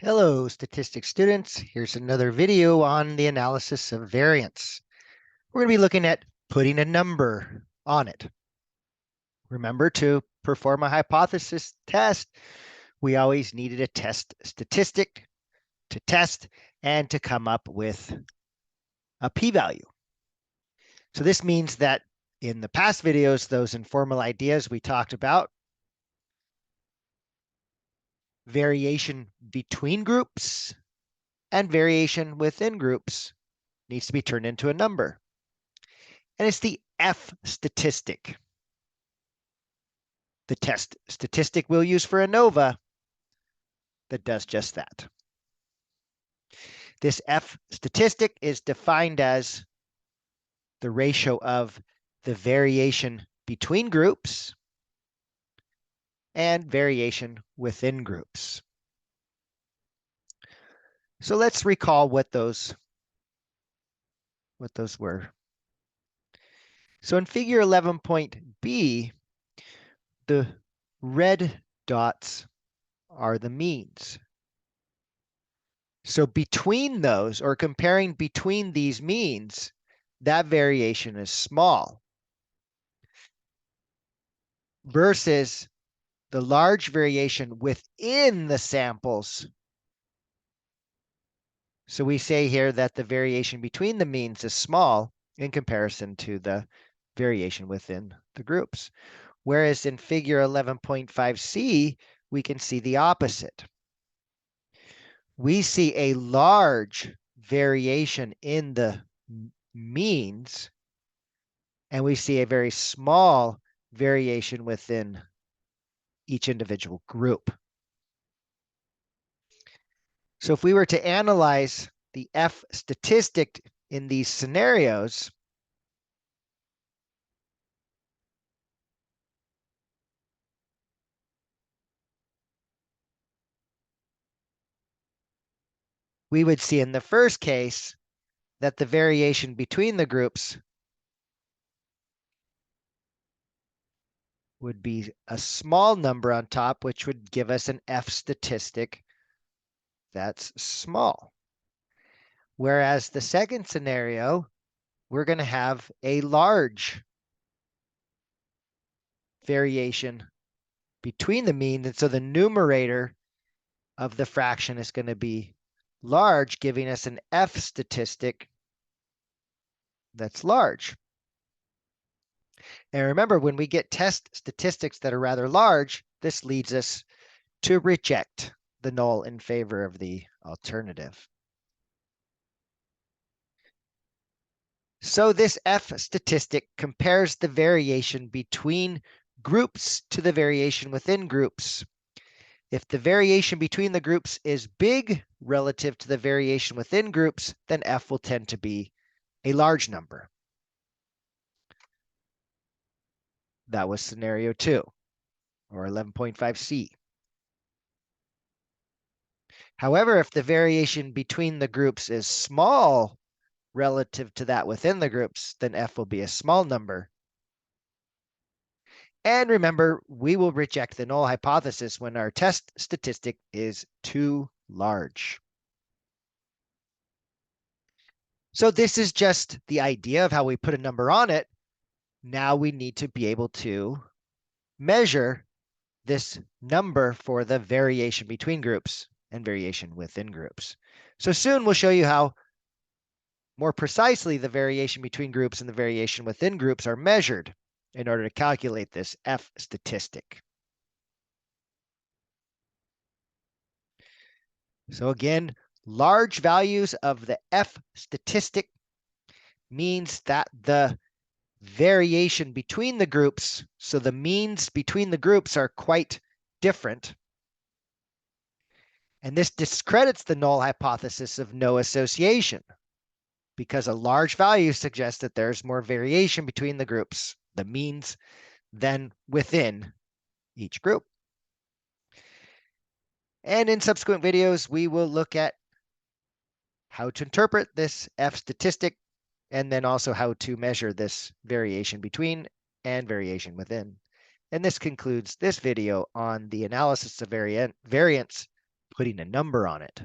Hello, statistics students. Here's another video on the analysis of variance. We're going to be looking at putting a number on it. Remember, to perform a hypothesis test, we always needed a test statistic to test and to come up with a p-value. So this means that in the past videos, those informal ideas we talked about, variation between groups and variation within groups, needs to be turned into a number. And it's the F-statistic. The test statistic we'll use for ANOVA that does just that. This F-statistic is defined as the ratio of the variation between groups and variation within groups. So let's recall what those were. So in figure 11.b, the red dots are the means. So between those, or comparing between these means, that variation is small versus the large variation within the samples. So we say here that the variation between the means is small in comparison to the variation within the groups. Whereas in figure 11.5c, we can see the opposite. We see a large variation in the means, and we see a very small variation within each individual group. So if we were to analyze the F-statistic in these scenarios, we would see in the first case that the variation between the groups would be a small number on top, which would give us an F-statistic that's small. Whereas the second scenario, we're going to have a large variation between the means, and so the numerator of the fraction is going to be large, giving us an F-statistic that's large. And remember, when we get test statistics that are rather large, this leads us to reject the null in favor of the alternative. So this F-statistic compares the variation between groups to the variation within groups. If the variation between the groups is big relative to the variation within groups, then F will tend to be a large number. That was scenario 2, or 11.5c. However, if the variation between the groups is small relative to that within the groups, then F will be a small number. And remember, we will reject the null hypothesis when our test statistic is too large. So this is just the idea of how we put a number on it. Now we need to be able to measure this number for the variation between groups and variation within groups. So soon we'll show you how more precisely the variation between groups and the variation within groups are measured in order to calculate this F-statistic. So again, large values of the F-statistic means that the variation between the groups, so the means between the groups, are quite different. And this discredits the null hypothesis of no association, because a large value suggests that there's more variation between the groups, the means, than within each group. And in subsequent videos, we will look at how to interpret this F-statistic, and then also how to measure this variation between and variation within. And this concludes this video on the analysis of variance putting a number on it.